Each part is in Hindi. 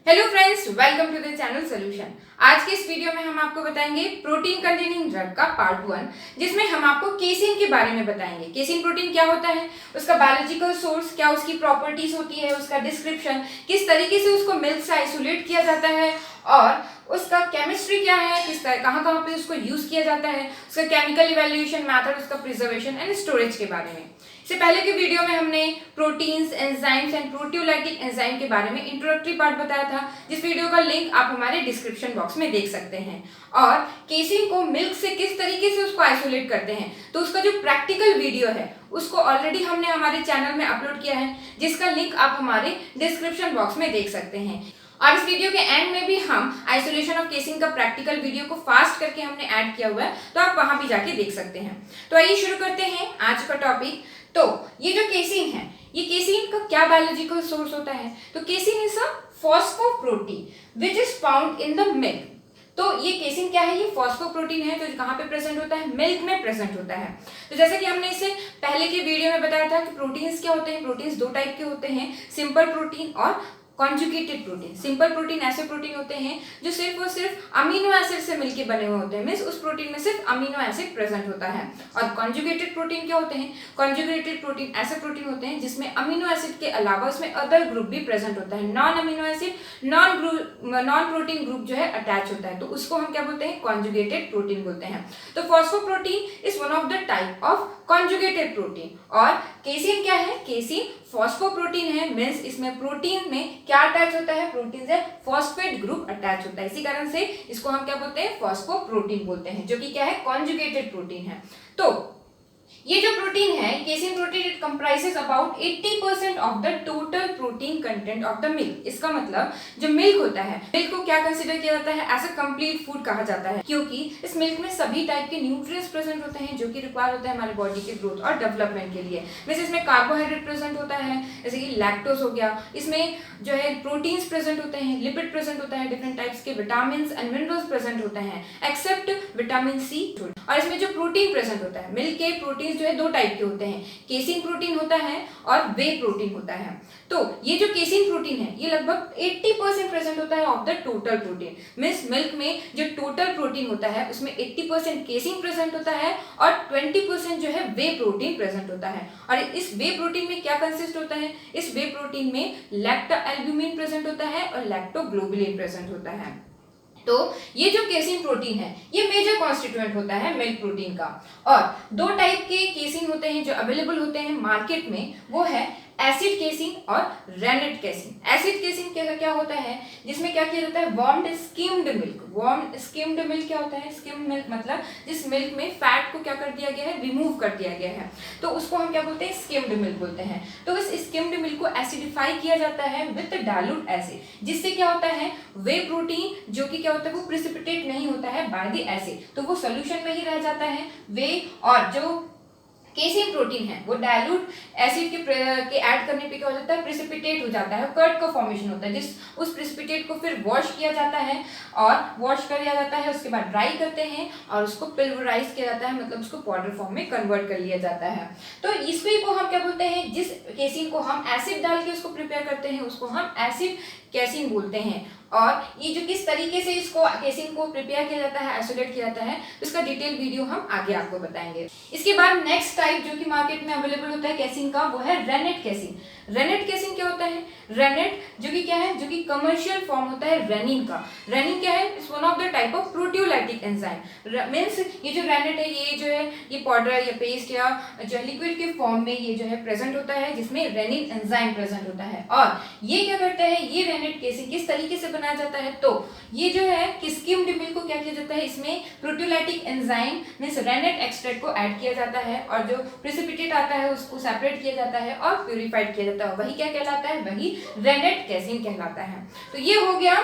Hello friends, welcome to the channel solution. आज के इस वीडियो में हम आपको बताएंगे प्रोटीन कंटेनिंग ड्रग का पार्ट 1, जिसमें हम आपको केसिन के बारे में बताएंगे। केसिन प्रोटीन क्या होता है, उसका बायोलॉजिकल सोर्स क्या, उसकी प्रॉपर्टीज होती है, उसका डिस्क्रिप्शन, किस तरीके से उसको मिल्क से आइसोलेट किया जाता है और उसका केमिस्ट्री क्या है, किस तरह कहाँ पे उसको यूज किया जाता है, उसका केमिकल इवैल्यूएशन मेथड, उसका प्रिजर्वेशन एंड स्टोरेज के बारे में। इससे पहले के वीडियो में हमने proteins, enzymes and proteolytic enzyme के बारे में इंट्रोडक्टरी पार्ट बताया था, जिस वीडियो का लिंक आप हमारे डिस्क्रिप्शन बॉक्स में देख सकते हैं। और केसिन को मिल्क से किस तरीके से उसको आइसोलेट करते हैं, तो उसका जो प्रैक्टिकल वीडियो है उसको ऑलरेडी हमने हमारे चैनल में अपलोड किया है, जिसका लिंक आप हमारे डिस्क्रिप्शन बॉक्स में देख सकते हैं। और इस वीडियो के एंड में भी हम आइसोलेशन ऑफ केसिन का प्रैक्टिकल वीडियो को फास्ट करके हमने ऐड किया हुआ है, तो आप वहां भी जाके देख सकते हैं। तो आइए शुरू करते हैं आज का टॉपिक। तो ये जो केसिन है, ये केसिन का क्या बायोलॉजिकल सोर्स होता है, तो casein is a phosphoprotein which is found in the milk. तो ये केसिन क्या है, ये फॉस्फोप्रोटीन है जो कहाँ पे प्रेजेंट होता है, मिल्क में प्रेजेंट होता है। तो जैसे कि हमने इससे पहले के वीडियो में बताया था कि प्रोटीन्स क्या होते हैं, प्रोटीन्स दो टाइप के होते हैं, सिंपल प्रोटीन और कॉन्जुगेटेड प्रोटीन। सिंपल प्रोटीन ऐसे प्रोटीन होते हैं जो सिर्फ और सिर्फ अमीनो एसिड से मिलके बने हुए होते हैं, मींस उस प्रोटीन में सिर्फ अमीनो एसिड प्रेजेंट होता है। और कॉन्जुगेटेड प्रोटीन क्या होते हैं, कॉन्जुगेटेड प्रोटीन ऐसे प्रोटीन होते हैं जिसमें अमीनो एसिड के अलावा उसमें अदर ग्रुप भी प्रेजेंट होता है, non amino acid, non protein group जो है अटैच होता है, तो उसको हम क्या बोलते हैं, कॉन्जुगेटेड प्रोटीन बोलते हैं। तो phosphoprotein is one of the type of conjugated protein. और केसिन क्या है, केसिन फॉस्फोप्रोटीन है, मींस इसमें प्रोटीन में क्या अटैच होता है, प्रोटीन से फॉस्फेट ग्रुप अटैच होता है, इसी कारण से इसको हम क्या बोलते हैं, फॉस्फोप्रोटीन बोलते हैं, जो कि क्या है, कॉन्जुगेटेड प्रोटीन है। तो ये जो प्रोटीन है, casein protein, it comprises about 80% of the total protein content of the milk. इसका मतलब जो मिल्क होता है, मिल्क को क्या कंसीडर किया जाता है, एज अ कंप्लीट फूड कहा जाता है, क्योंकि इस मिल्क में सभी टाइप के न्यूट्रिएंट्स प्रेजेंट होते हैं जो कि रिक्वायर होता है हमारे बॉडी के ग्रोथ और डेवलपमेंट के लिए। वैसे इसमें कार्बोहाइड्रेट प्रेजेंट होता है, जैसे कि लैक्टोज हो गया, इसमें जो है प्रोटीन्स प्रेजेंट होते हैं, लिपिड प्रेजेंट होता है, डिफरेंट टाइप्स के विटामिन एंड मिनरल्स प्रेजेंट होते हैं एक्सेप्ट विटामिन सी। और इसमें जो प्रोटीन प्रेजेंट होता है, मिल्क के प्रोटीन जो है दो टाइप के होते हैं, केसिन प्रोटीन होता है और वे प्रोटीन होता है। तो ये जो केसिन प्रोटीन है, ये लगभग 80% प्रेजेंट होता है of the total protein, means milk में जो टोटल प्रोटीन होता है उसमें 80% केसिन प्रेजेंट होता है और 20% जो है वे प्रोटीन प्रेजेंट होता है। और इस वे प्रोटीन में क्या कंसिस्ट होता है, इस वे प्रोटीन में लैक्टोएल्ब्यूमिन प्रेजेंट होता है और लैक्टोग्लोबुलिन प्रेजेंट होता है। तो ये जो केसिन प्रोटीन है, ये मेजर कॉन्स्टिट्यूएंट होता है मिल्क प्रोटीन का। और दो टाइप के केसिन होते हैं जो अवेलेबल होते हैं मार्केट में, वो है एसिड केसिन और रेनेट केसिन। एसिड केसिन क्या होता है, जिसमें क्या किया जाता है, warmed skimmed milk. Warmed skimmed milk क्या होता है, स्किम्ड मिल्क मतलब जिस मिल्क में फैट को क्या कर दिया गया है, रिमूव कर दिया गया है, तो उसको हम क्या बोलते हैं, स्किम्ड मिल्क बोलते हैं। तो इस स्किम्ड मिल्क को एसिडिफाई किया जाता है विद डाइल्यूट एसिड, जिससे क्या होता है, वे प्रोटीन जो कि क्या होता है, वो प्रिसिपिटेट नहीं होता है बाय द एसिड, तो वो सोल्यूशन में ही रह जाता है वे। और जो केसिन प्रोटीन है वो डाइल्यूट एसिड के ऐड करने पे क्या हो जाता है, प्रिसिपिटेट हो जाता है, कर्ड का फॉर्मेशन होता है, जिस उस प्रिसिपिटेट को फिर वॉश किया जाता है और वॉश कर लिया जाता है, उसके बाद ड्राई करते हैं और उसको पिल्वराइज किया जाता है, मतलब उसको पाउडर फॉर्म में कन्वर्ट कर लिया जाता है। तो इसी को हम क्या बोलते हैं, जिस केसिन को हम एसिड डाल के उसको प्रिपेयर करते हैं उसको हम एसिड केसिन बोलते हैं। और ये जो किस तरीके से इसको केसिन को प्रिपेयर किया जाता है, आइसोलेट किया जाता है, उसका डिटेल वीडियो हम आगे आपको बताएंगे। इसके बाद नेक्स्ट टाइप जो कि मार्केट में अवेलेबल होता है केसिन का, वो है रेनेट केसिन। रेनेट केसिन क्या होता है, रेनेट जो कि क्या है, जो कि कमर्शियल फॉर्म होता है रेनिन का। रेनिन क्या है, it's one of the type of proteolytic enzyme, means ये जो रेनेट है, ये जो है, ये पाउडर या पेस्ट या जो लिक्विड के फॉर्म में ये जो है प्रेजेंट होता है, जिसमें रेनिन एंजाइम प्रेजेंट होता है। और ये क्या करता है, ये रेनेट केसिन किस तरीके से बनाया जाता है, तो ये जो है कि स्किम्ड मिल्क को क्या किया जाता है, इसमें proteolytic enzyme means rennet extract को ऐड किया जाता है और जो प्रिसिपिटेट आता है उसको सेपरेट किया जाता है और प्यूरिफाइड किया जाता है, वही क्या कहलाता है, वही रेनेट केसिन कहलाता है। तो ये हो गया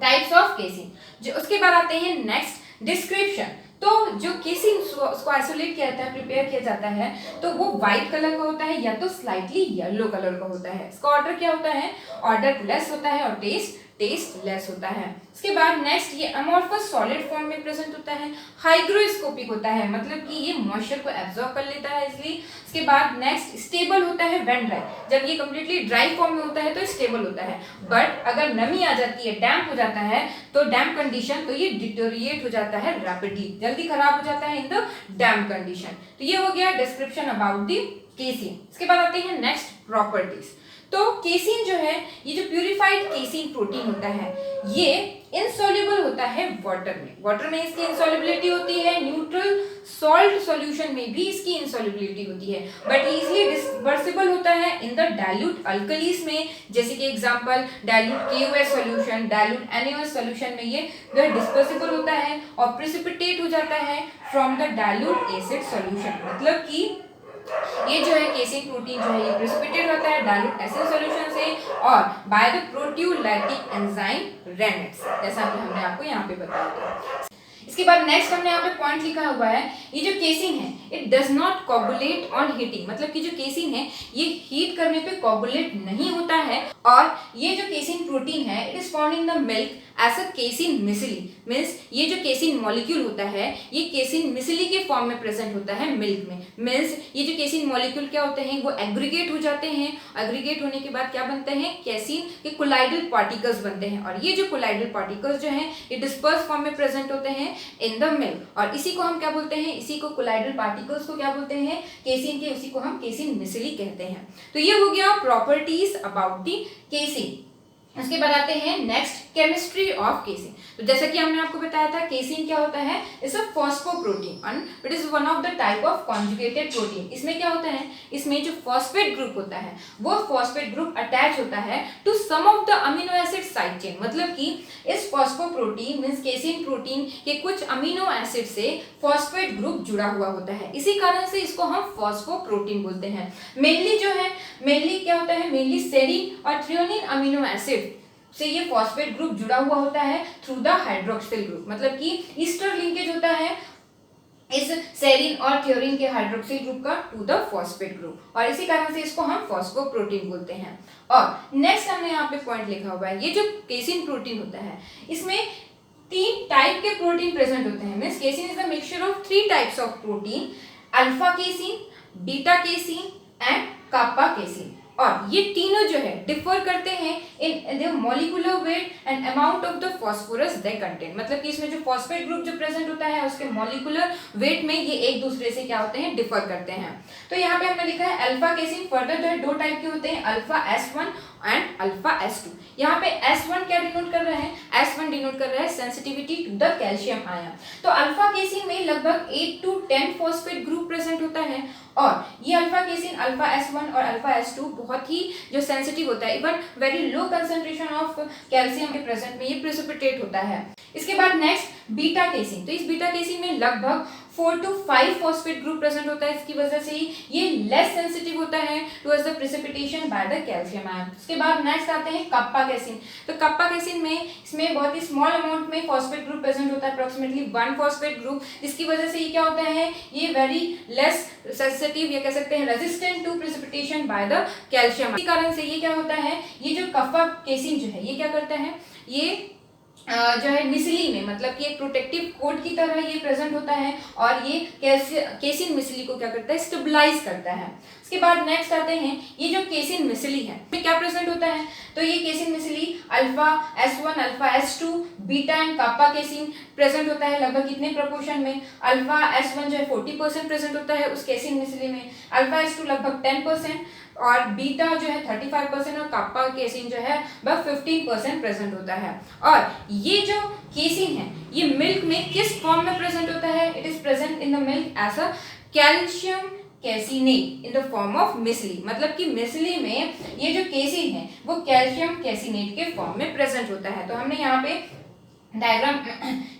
टाइप्स ऑफ केसिन। जो उसके बाद आते हैं नेक्स्ट डिस्क्रिप्शन। तो जो केसिन उसको आइसोलेट किया जाता है, प्रिपेयर किया जाता है, तो वो व्हाइट कलर का होता है या तो स्लाइटली येलो कलर का होता है। इसका ऑर्डर क्या होता है, ऑर्डर लेस होता है और टेस्ट टेस्ट लेस होता है। इसके बाद नेक्स्ट ये अमोर्फस सॉलिड फॉर्म में प्रेजेंट होता है, हाइग्रोस्कोपिक होता है, मतलब कि ये मॉइस्चर को एब्जॉर्ब कर लेता है इसलिए। इसके बाद नेक्स्ट स्टेबल होता है व्हेन ड्राई, जब ये कंप्लीटली ड्राई फॉर्म में होता है तो स्टेबल होता है, बट अगर नमी आ जाती है, डैम्प हो जाता है, तो डैम्प कंडीशन, तो ये डिटोरिएट हो जाता है रैपिडली, जल्दी खराब हो जाता है इन द डैम्प कंडीशन। तो ये हो गया डिस्क्रिप्शन अबाउट द केसीन। इसके बाद आते हैं नेक्स्ट प्रॉपर्टीज। तो केसीन जो है, ये जो प्यूरिफाइड केसीन प्रोटीन होता है, ये इनसॉल्युबल होता है वाटर में इसकी इनसॉल्युबिलिटी होती है, न्यूट्रल सॉल्ट सॉल्यूशन में भी इसकी इनसॉल्युबिलिटी होती है, बट इजीली डिस्पर्सिबल होता है इन द डाइल्यूट अल्कलीज में, जैसे कि example dilute KOH solution, dilute NaOH solution में ये डिस्पर्सिबल होता है और प्रेसिपिटेट हो जाता है from the dilute acid solution, मतलब कि ये जो है केसीन प्रोटीन जो है ये प्रेसिपिटेट होता है डाइल्यूट एसिड सॉल्यूशन से और बाय द प्रोटियोलाइटिक एंजाइम रेनेट्स, जैसा कि हमने आपको यहाँ पे बताया था। इसके बाद नेक्स्ट हमने यहाँ पे पॉइंट लिखा हुआ है, ये जो केसीन है it does not coagulate on heating, मतलब कि जो केसीन है ये हीट करने पे कोगुलेट नहीं होता है, और ये जो केसीन प्रोटीन है it is found in the milk as a casein micelle, means ये जो केसीन मॉलिक्यूल होता है ये केसीन मिसिली के फॉर्म में प्रेजेंट होता है मिल्क में, मीन्स ये जो केसीन मॉलिक्यूल क्या होते हैं वो एग्रीगेट हो जाते हैं, एग्रीगेट होने के बाद क्या बनते हैं, केसीन के कोलाइडल पार्टिकल्स बनते हैं, और ये जो कोलाइडल पार्टिकल्स जो हैं ये डिस्पर्स फॉर्म में प्रेजेंट होते हैं इन द मिल्क, और इसी को हम क्या बोलते हैं, इसी को कोलाइडल पार्टिकल्स को क्या बोलते हैं, केसीन के, उसी को हम केसीन मिसिली कहते हैं। तो ये हो गया प्रॉपर्टीज अबाउट द केसीन। उसके बाद आते हैं नेक्स्ट केमिस्ट्री ऑफ केसीन। तो जैसा कि हमने आपको बताया था केसीन क्या होता है, it's a phosphoprotein and it is one of the type of conjugated protein. इसमें क्या होता है, इसमें जो फॉस्फेट ग्रुप होता है वो फॉस्फेट ग्रुप अटैच होता है to some of the amino acid side chain, मतलब कि इस फॉस्फोप्रोटीन मींस केसीन प्रोटीन के कुछ अमीनो एसिड से फॉस्फेट ग्रुप जुड़ा हुआ होता है, इसी कारण से इसको हम फॉस्फोप्रोटीन बोलते हैं। मेनली जो है, मेनली क्या होता है, मेनली सेरीन और थ्रियोनिन अमीनो एसिड से ये फॉस्फेट ग्रुप जुड़ा हुआ होता है थ्रू द हाइड्रोक्सिल ग्रुप, मतलब कि ईस्टर लिंकेज होता है इस सेरीन और थ्योरीन के हाइड्रोक्सिल ग्रुप का टू द फॉस्फेट ग्रुप, और इसी कारण से इसको हम फॉस्फोप्रोटीन बोलते हैं। और नेक्स्ट हमने यहाँ पे पॉइंट लिखा हुआ है, ये जो केसीन प्रोटीन होता है इसमें 3 टाइप के प्रोटीन प्रेजेंट होते हैं, means casein is the mixture of 3 types of protein, alpha casein, beta casein and kappa casein, और ये तीनों जो है डिफर करते हैं in the molecular weight and amount of the phosphorus they contain, मतलब कि इसमें जो फॉस्फेट ग्रुप जो प्रेजेंट होता है उसके मॉलिक्यूलर वेट में ये एक दूसरे से क्या होते हैं, डिफर करते हैं। तो यहाँ पे हमने लिखा है अल्फा केसीन, फर्दर जो है 2 टाइप के होते हैं, alpha S1 and alpha S2। यहाँ पे S1 क्या डिनोट कर रहा है, S1 डिनोट कर रहा है sensitivity to the calcium ion. तो अल्फा केसीन में लगभग 8 to 10 फॉस्फेट ग्रुप प्रेजेंट होता है, और ये अल्फा केसीन अल्फा S1 और अल्फा S2 बहुत ही जो सेंसिटिव होता है, even very low concentration of calcium के प्रेजेंट में ये प्रेसिपिटेट होता है। इसके बाद नेक्स्ट बीटा केसीन, तो इस बीटा केसीन में लगभग 4 to 5 फॉस्फेट ग्रुप प्रेजेंट होता है, इसकी वजह से ही ये लेस सेंसिटिव होता है towards the precipitation by the calcium ion. उसके बाद नेक्स्ट आते हैं कप्पा केसीन। तो कप्पा केसीन में इसमें बहुत ही स्मॉल अमाउंट में फॉस्फेट ग्रुप प्रेजेंट होता है, अप्रोक्सीमेटली 1 फॉस्फेट ग्रुप, जिसकी वजह से ये क्या होता है, ये वेरी लेस सेंसिटिव या कह सकते हैं resistant to precipitation by the calcium. इसी कारण से ये क्या होता है, ये जो कप्पा केसीन जो है ये क्या करता है, ये जो है मिसिली में, मतलब कि एक प्रोटेक्टिव कोट की तरह ये प्रेजेंट होता है, और ये केसीन मिसिली को क्या करता है, स्टेबलाइज करता है। उसके बाद नेक्स्ट आते हैं ये जो केसीन मिसिली है ये क्या प्रेजेंट होता है, तो ये casein micelle alpha S1 alpha S2 beta and kappa casein present होता है, लगभग कितने प्रपोर्शन में, अल्फा S1 जो है 40% प्रेजेंट होता है उस केसीन मिसिली में, अल्फा S2 लगभग 10% और बीटा जो है 35% और कापा केसीन जो है बस 15% प्रेजेंट होता है। और ये जो केसीन है ये मिल्क में किस फॉर्म में प्रेजेंट होता है, it is present in the milk as a calcium caseinate in the form of micelle, मतलब कि मिसली में ये जो केसीन है वो कैल्शियम कैसिनेट के फॉर्म में प्रेजेंट होता है। तो हमने यहाँ पे डायग्राम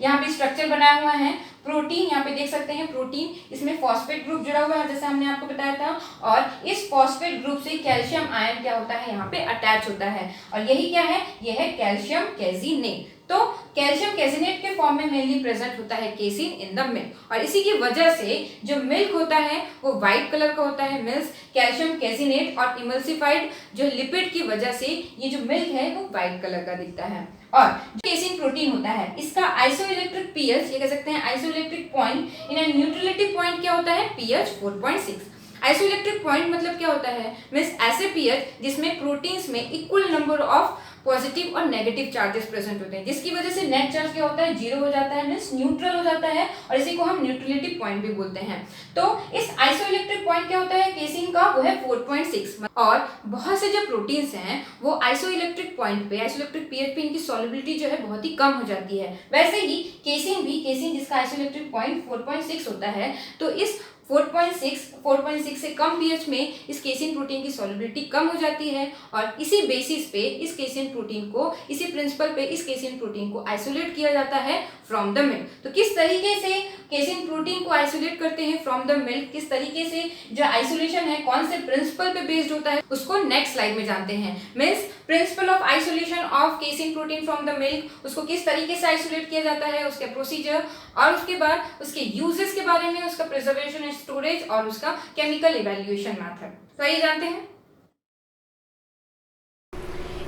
यहाँ पे स्ट्रक्चर बनाया हुआ है, प्रोटीन यहाँ पे देख सकते हैं, प्रोटीन इसमें फॉस्फेट ग्रुप जुड़ा हुआ है जैसे हमने आपको बताया था, और इस फॉस्फेट ग्रुप से कैल्शियम आयन क्या होता है यहाँ पे अटैच होता है, और यही क्या है, यह है कैल्शियम कैसिनेट। तो कैल्शियम कैसिनेट के फॉर्म में मेनली प्रेजेंट होता है केसिन इन द मिल्क, और इसी की वजह से जो मिल्क होता है वो व्हाइट कलर का होता है। मीन्स कैल्शियम कैसिनेट और इमल्सिफाइड जो लिपिड की वजह से ये जो मिल्क है वो व्हाइट कलर का दिखता है। और जो केसिन प्रोटीन होता है इसका आइसोइलेक्ट्रिक पीएच, ये कह सकते हैं isoelectric point in a neutrality point क्या होता है, पीएच 4.6। आइसोइलेक्ट्रिक पॉइंट मतलब क्या होता है, मीन्स ऐसे पीएच जिसमें प्रोटीन्स में इक्वल नंबर ऑफ पॉजिटिव और नेगेटिव चार्जेस प्रेजेंट होते हैं, जिसकी वजह से नेट चार्ज क्या होता है, जीरो हो जाता है, मीन्स न्यूट्रल हो जाता है, और इसी को हम न्यूट्रलिटी पॉइंट भी बोलते हैं। तो इस आइसोइलेक्ट्रिक पॉइंट क्या होता है केसिन का, वो है 4.6। और बहुत से जो प्रोटीन्स हैं वो आइसोइलेक्ट्रिक पॉइंट पे, आइसोइलेक्ट्रिक पीएच पे इनकी सॉल्युबिलिटी जो है बहुत ही कम हो जाती है। वैसे ही केसिन जिसका आइसोइलेक्ट्रिक पॉइंट 4.6 होता है, तो इस 4.6 से कम पीएच में इस केसिन प्रोटीन की सॉल्युबिलिटी कम हो जाती है, और इसी बेसिस पे इस केसिन प्रोटीन को, इसी प्रिंसिपल पे इस केसिन प्रोटीन को आइसोलेट किया जाता है फ्रॉम द मिल्क। तो किस तरीके से केसिन प्रोटीन को आइसोलेट करते हैं फ्रॉम द मिल्क, किस तरीके से जो आइसोलेशन है कौन से प्रिंसिपल पे बेस्ड होता है, उसको नेक्स्ट स्लाइड में जानते हैं। Means principle of isolation of casein protein from the milk, उसको किस तरीके से आइसोलेट किया जाता है, उसके प्रोसीजर, और उसके बाद उसके यूजेस के बारे में, उसका प्रिजर्वेशन, स्टोरेज और उसका केमिकल इवैल्यूएशन मेथड, तो ये जानते हैं।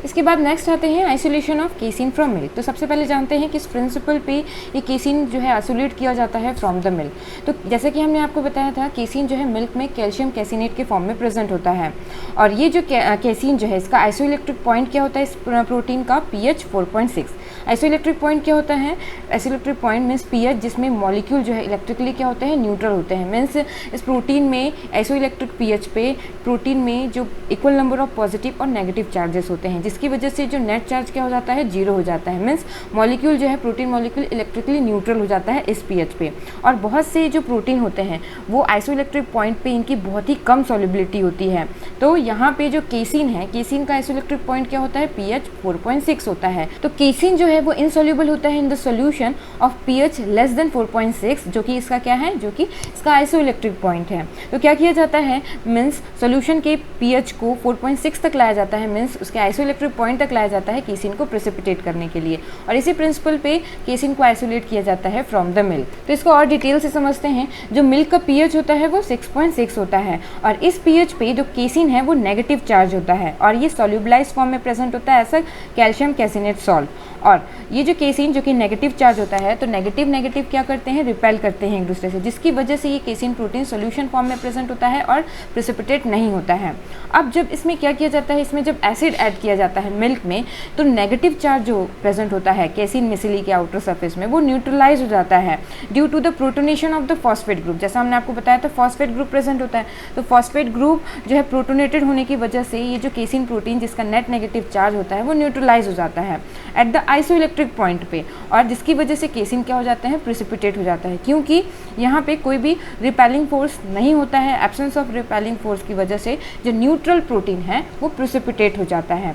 इसके बाद नेक्स्ट आते हैं isolation of casein from milk. तो सबसे पहले जानते हैं किस प्रिंसिपल पे ये केसिन जो है आइसोलेट किया जाता है फ्रॉम द मिल्क। तो जैसे कि हमने आपको बताया था केसिन जो है मिल्क में कैल्शियम कैसिनेट के फॉर्म में प्रेजेंट होता है, और ये जो केसिन जो है इसका आइसोइलेक्ट्रिक पॉइंट क्या होता है इस प्रोटीन का, पीएच 4.6। आइसोइलेक्ट्रिक पॉइंट क्या होता है, आइसोइलेक्ट्रिक पॉइंट मीन्स पीएच जिसमें मॉलिक्यूल जो है इलेक्ट्रिकली क्या होते हैं, न्यूट्रल होते हैं। मीन्स इस प्रोटीन में आइसोइलेक्ट्रिक पीएच पे प्रोटीन में जो इक्वल नंबर ऑफ पॉजिटिव और नेगेटिव चार्जेस होते हैं, जिसकी वजह से जो नेट चार्ज क्या हो जाता है, जीरो हो जाता है। मीन्स मॉलिक्यूल जो है प्रोटीन मॉलिक्यूल इलेक्ट्रिकली न्यूट्रल हो जाता है इस पीएच पे। और बहुत से जो प्रोटीन होते हैं वो आइसोइलेक्ट्रिक पॉइंट पे इनकी बहुत ही कम सॉल्युबिलिटी होती है। तो यहाँ पे जो केसिन है, केसिन का आइसोइलेक्ट्रिक पॉइंट क्या होता है, पीएच 4.6 होता है। तो केसिन जो है वो इनसॉल्युबल होता है in the solution of pH less than 4.6, जो कि इसका क्या है, जो कि इसका आइसोइलेक्ट्रिक पॉइंट है। तो क्या किया जाता है, मीन्स सॉल्यूशन के पीएच को 4.6 तक लाया जाता है, मीन्स उसके आइसोइलेक्ट्रिक पॉइंट तक लाया जाता है केसिन को प्रेसिपिटेट करने के लिए, और इसी प्रिंसिपल पे केसिन को आइसोलेट किया जाता है फ्रॉम द मिल्क। तो इसको और डिटेल से समझते हैं। जो मिल्क का पीएच होता है वो 6.6 होता है, और इस पीएच पे जो केसिन है वो नेगेटिव चार्ज होता है, और ये सॉल्युबलाइज्ड फॉर्म में प्रेजेंट होता है ऐसा कैल्शियम कैसिनेट सॉल्ट। और ये जो केसिन जो कि नेगेटिव चार्ज होता है, तो नेगेटिव क्या करते हैं, रिपेल करते हैं एक दूसरे से, जिसकी वजह से ये केसिन प्रोटीन सॉल्यूशन फॉर्म में प्रेजेंट होता है और प्रेसिपिटेट नहीं होता है। अब जब इसमें क्या किया जाता है, इसमें जब एसिड ऐड किया जाता है मिल्क में, तो नेगेटिव चार्ज जो प्रेजेंट होता है केसिन मिसिली के आउटर सरफेस में, वो न्यूट्रलाइज हो जाता है due to the protonation of the phosphate group. जैसा हमने आपको बताया था फॉस्फेट ग्रुप प्रेजेंट होता है, तो फॉस्फेट ग्रुप जो है प्रोटोनेटेड होने की वजह से ये जो केसिन प्रोटीन जिसका नेट नेगेटिव चार्ज होता है वो न्यूट्रलाइज हो जाता है एट द आइसोइलेक्ट्रिक पॉइंट पे, और जिसकी वजह से केसिन क्या हो जाता है, प्रेसिपिटेट हो जाता है, क्योंकि यहाँ पे कोई भी रिपेलिंग फोर्स नहीं होता है। एब्सेंस ऑफ रिपेलिंग फोर्स की वजह से जो न्यूट्रल प्रोटीन है वो प्रेसिपिटेट हो जाता है।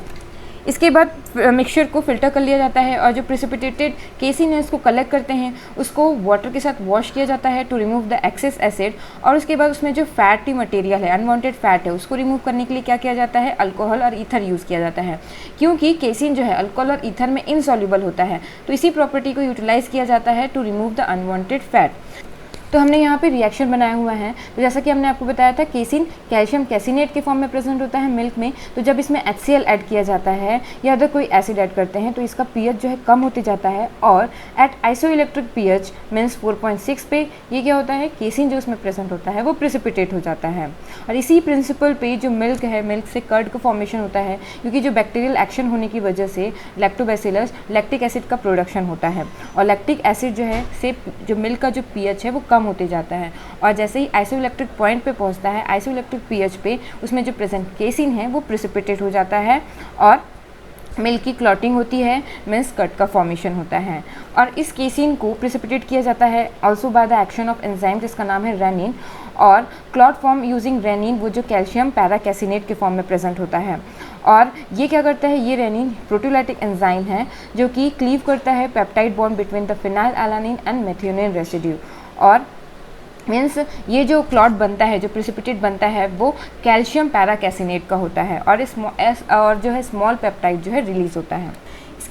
इसके बाद मिक्सचर को फिल्टर कर लिया जाता है, और जो प्रेसिपिटेटेड केसिन है उसको कलेक्ट करते हैं, उसको वाटर के साथ वॉश किया जाता है to remove the excess acid, और उसके बाद उसमें जो फैटी मटेरियल है, अनवांटेड फैट है, उसको रिमूव करने के लिए क्या किया जाता है, अल्कोहल और ईथर यूज़ किया जाता है, क्योंकि केसिन जो है अल्कोहल और ईथर में इनसॉल्युबल होता है। तो इसी प्रॉपर्टी को यूटिलाइज किया जाता है to remove the unwanted fat. तो हमने यहाँ पे रिएक्शन बनाया हुआ है। तो जैसा कि हमने आपको बताया था केसिन कैल्शियम कैसिनेट के फॉर्म में प्रेजेंट होता है मिल्क में, तो जब इसमें HCl ऐड किया जाता है या अदर कोई एसिड ऐड करते हैं तो इसका पीएच जो है कम होते जाता है, और एट आइसोइलेक्ट्रिक पीएच मीन्स 4.6 पे ये क्या होता है, केसिन जो उसमें प्रेजेंट होता है वो प्रेसिपिटेट हो जाता है। और इसी प्रिंसिपल पे जो मिल्क है, मिल्क से कर्ड का फॉर्मेशन होता है, क्योंकि जो बैक्टीरियल एक्शन होने की वजह से लैक्टोबैसिलस लैक्टिक एसिड का प्रोडक्शन होता है, और लैक्टिक एसिड जो है से जो मिल्क का जो पीएच है वो कम होते जाता है, और जैसे ही आइसोइलेक्ट्रिक पॉइंट पे पहुंचता है, आइसोइलेक्ट्रिक पीएच पे उसमें जो प्रेजेंट केसिन है वो प्रेसिपिटेट हो जाता है, और मिल्क की क्लॉटिंग होती है, मीन्स कट का फॉर्मेशन होता है। और इस केसिन को प्रेसिपिटेट किया जाता है also by the action of enzyme जिसका नाम है रेनिन, और क्लॉट फॉर्म यूजिंग रेनिन वो जो कैल्शियम पैराकैसिनेट के फॉर्म में प्रेजेंट होता है। और ये क्या करता है, ये रेनिन प्रोटीओलाइटिक एंजाइम है जो कि क्लीव करता है peptide bond between the phenyl alanine and methionine residue, और मीन्स ये जो क्लॉट बनता है, जो प्रेसिपिटेट बनता है वो कैल्शियम पैराकैसिनेट का होता है, और जो है स्मॉल पेप्टाइड जो है रिलीज होता है।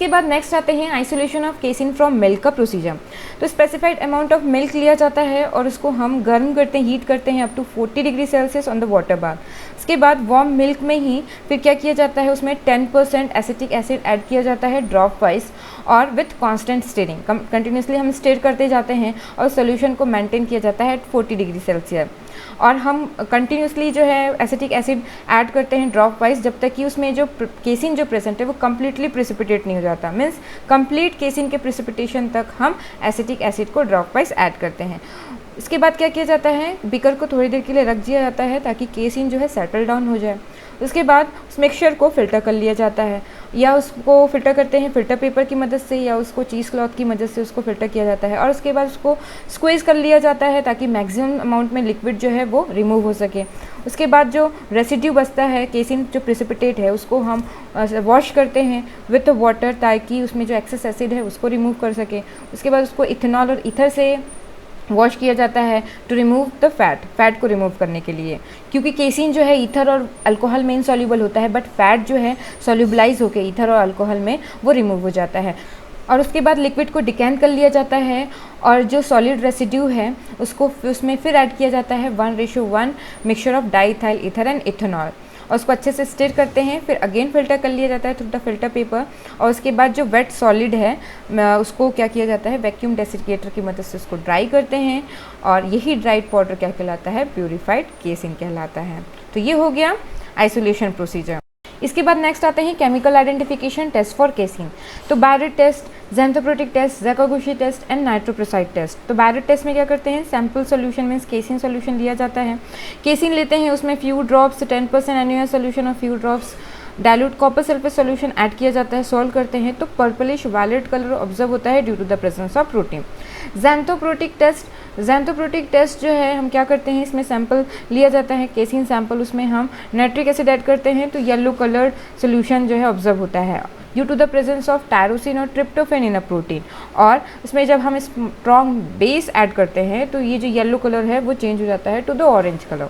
इसके बाद नेक्स्ट आते हैं isolation of casein from milk का प्रोसीजर। तो स्पेसिफाइड अमाउंट ऑफ मिल्क लिया जाता है और उसको हम गर्म करते हैं, हीट करते हैं up to 40 degree Celsius on the water bath. उसके बाद वार्म मिल्क में ही फिर क्या किया जाता है, उसमें 10% एसिटिक एसिड ऐड किया जाता है ड्रॉप वाइज और विथ कांस्टेंट स्टीरिंग। कंटिन्यूसली हम स्टीर करते जाते हैं और सोल्यूशन को मेंटेन किया जाता है 40 डिग्री सेल्सियस। और हम कंटिन्यूसली जो है एसिटिक एसिड ऐड करते हैं ड्रॉप वाइज जब तक कि उसमें जो केसिन जो प्रेजेंट है वो कम्प्लीटली प्रिसिपिटेट नहीं हो जाता। मीन्स कंप्लीट केसिन के प्रिसिपिटेशन तक हम एसिटिक एसिड को ड्रॉप वाइज ऐड करते हैं। इसके बाद क्या किया जाता है, बीकर को थोड़ी देर के लिए रख दिया जाता है ताकि केसिन जो है सेटल डाउन हो जाए। उसके बाद उस मिक्सचर को फ़िल्टर कर लिया जाता है, या उसको फ़िल्टर करते हैं फ़िल्टर पेपर की मदद से या उसको चीज़ क्लॉथ की मदद से उसको फ़िल्टर किया जाता है। और उसके बाद उसको स्क्वीज़ कर लिया जाता है ताकि मैक्सिमम अमाउंट में लिक्विड जो है वो रिमूव हो सके। उसके बाद जो रेसिड्यू बचता है केसिन जो प्रिसिपिटेट है उसको हम वॉश करते हैं विथ वाटर ताकि उसमें जो एक्सेस एसिड है उसको रिमूव कर सके। उसके बाद उसको इथेनॉल और ईथर से वॉश किया जाता है टू रिमूव द फैट को रिमूव करने के लिए, क्योंकि केसिन जो है ईथर और अल्कोहल में इनसॉल्युबल होता है, बट फैट जो है सॉल्युबलाइज होकर ईथर और अल्कोहल में वो रिमूव हो जाता है। और उसके बाद लिक्विड को डिकैन कर लिया जाता है और जो सॉलिड रेसिड्यू है उसको उसमें फिर ऐड किया जाता है 1:1 mixture of diethyl ether and ethanol और उसको अच्छे से स्टिर करते हैं। फिर अगेन फ़िल्टर कर लिया जाता है थ्रू द फिल्टर पेपर। और उसके बाद जो वेट सॉलिड है उसको क्या किया जाता है, वैक्यूम डेसिकेटर की मदद से उसको ड्राई करते हैं और यही ड्राइड पाउडर क्या कहलाता है, प्यूरिफाइड केसिन कहलाता है। तो ये हो गया आइसोलेशन प्रोसीजर। इसके बाद नेक्स्ट आते हैं chemical identification test for casein. तो biuret test, xanthoproteic test, Sakaguchi test and nitroprusside test. तो बैरेट टेस्ट में क्या करते हैं, sample solution means casein solution लिया जाता है। केसिन लेते हैं, उसमें फ्यू ड्रॉप्स 10% NaOH सोल्यूशन और few drops dilute copper sulphate solution add किया जाता है। सॉल्व करते हैं तो पर्पलिश वायलेट कलर ऑब्जर्व होता है due to the presence of protein. Xanthoproteic test जो है हम क्या करते हैं, इसमें सैंपल लिया जाता है केसिन सैंपल, उसमें हम नाइट्रिक एसिड ऐड करते हैं तो येलो कलर्ड सोल्यूशन जो है ऑब्जर्व होता है due to the presence of tyrosine और ट्रिप्टोफैन इन अ प्रोटीन। और इसमें जब हम स्ट्रॉन्ग बेस ऐड करते हैं तो ये जो येलो कलर है वो चेंज हो जाता है टू द ऑरेंज कलर।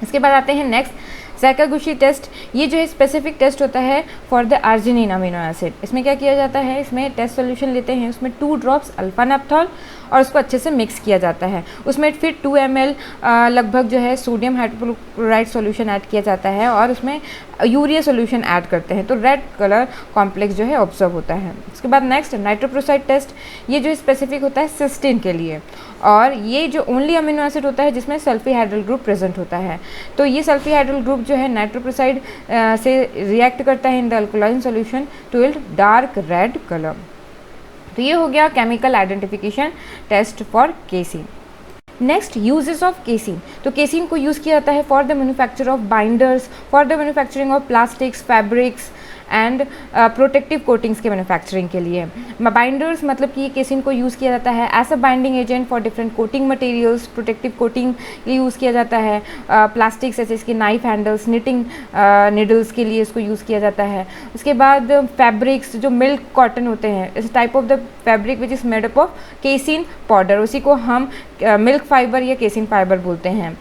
इसके बाद आते हैं नेक्स्ट ज़ैकागुची टेस्ट। ये जो है स्पेसिफिक टेस्ट होता है for the arginine amino acid. इसमें क्या किया जाता है, इसमें टेस्ट सोल्यूशन लेते हैं, उसमें 2 ड्रॉप्स अल्फा नेप्थॉल और उसको अच्छे से मिक्स किया जाता है। उसमें फिर 2 ml लगभग जो है सोडियम हाइड्रोक्लोराइड सोल्यूशन ऐड किया जाता है और उसमें यूरिया सोल्यूशन ऐड करते हैं तो रेड कलर कॉम्प्लेक्स जो है ऑब्जर्व होता है। उसके बाद नेक्स्ट नाइट्रोप्रोसाइड टेस्ट। ये जो स्पेसिफिक होता है सिस्टीन के लिए और ये जो ओनली अमीनो एसिड होता है जिसमें सल्फीहाइड्रल ग्रुप प्रेजेंट होता है। तो ये सल्फीहाइड्रल ग्रुप जो है नाइट्रोप्रोसाइड से रिएक्ट करता है in the alkaline solution to yield dark red colour. तो ये हो गया chemical identification test for casein. Next uses of casein. तो केसिन को यूज़ किया जाता है for the manufacture of binders, for the manufacturing of plastics, fabrics and protective coatings के मैन्युफैक्चरिंग के लिए। बाइंडर्स मतलब कि केसिन को यूज़ किया जाता है as a binding agent for different coating materials, protective coating के लिए यूज़ किया जाता है। प्लास्टिक्स जैसे इसके नाइफ हैंडल्स, निटिंग निडल्स के लिए इसको यूज़ किया जाता है। उसके बाद फैब्रिक्स जो मिल्क कॉटन होते हैं, इस type of the fabric which is made up of casein powder, उसी को हम मिल्क फाइबर या केसिन फाइबर बोलते हैं।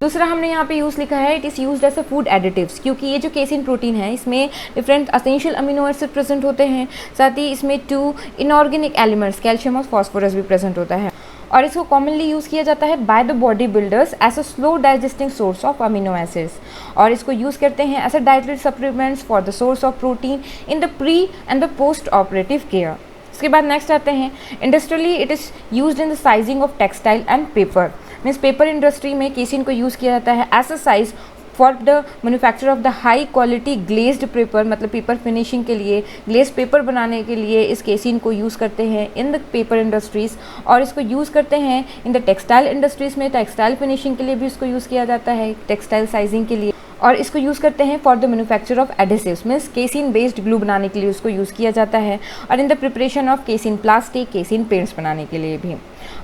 दूसरा हमने यहाँ पे यूज़ लिखा है it is used as a food additives, क्योंकि ये जो केसिन प्रोटीन है इसमें different essential amino acid present होते हैं, साथ ही इसमें 2 इनऑर्गेनिक एलिमेंट्स कैल्शियम और फास्फोरस भी प्रेजेंट होता है और इसको कॉमनली यूज़ किया जाता है by the body builders as a slow digesting source of amino acids और इसको यूज़ करते हैं as a dietary supplements for the source of protein in the pre and the post operative care. इसके बाद नेक्स्ट आते हैं industrially it is used in the sizing of textile and paper. Means paper industry में केसिन को यूज़ किया जाता है as a size for the manufacture of the high quality glazed paper, मतलब पेपर फिनिशिंग के लिए, ग्लेज पेपर बनाने के लिए इस केसिन को यूज़ करते हैं इन द पेपर इंडस्ट्रीज़ और इसको यूज़ करते हैं इन द टेक्सटाइल इंडस्ट्रीज़ में, टेक्सटाइल फिनिशिंग के लिए भी इसको यूज़ किया जाता है, टेक्सटाइल साइजिंग के लिए। और इसको यूज़ करते हैं for the manufacture of adhesives, means casein based glue बनाने के लिए उसको यूज़ किया जाता है और in the preparation of casein plastic, casein paints बनाने के लिए भी।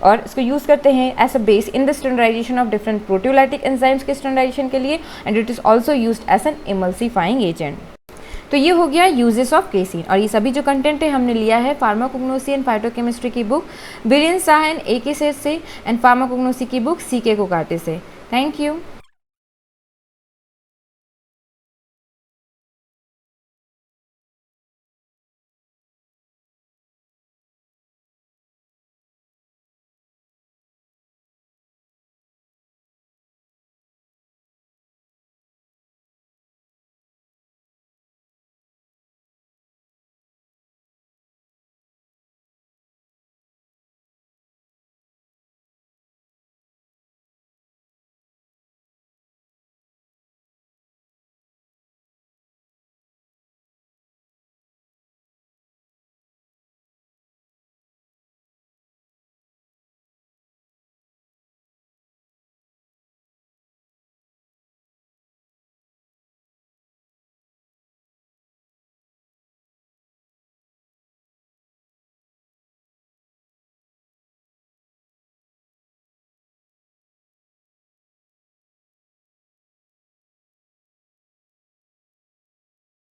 और इसको यूज़ करते हैं as a base in the standardisation of different proteolytic enzymes के स्टैंडर्डाइजेशन के लिए and it is also used as an emulsifying agent. तो ये हो गया यूजेस ऑफ केसिन और ये सभी जो कंटेंट है हमने लिया है फार्माकोग्नोसी एंड फाइटोकेमिस्ट्री की book Biren Shah and AK सेठ से एंड फार्माकोग्नोसी की बुक CK कोकाटे से। Thank you.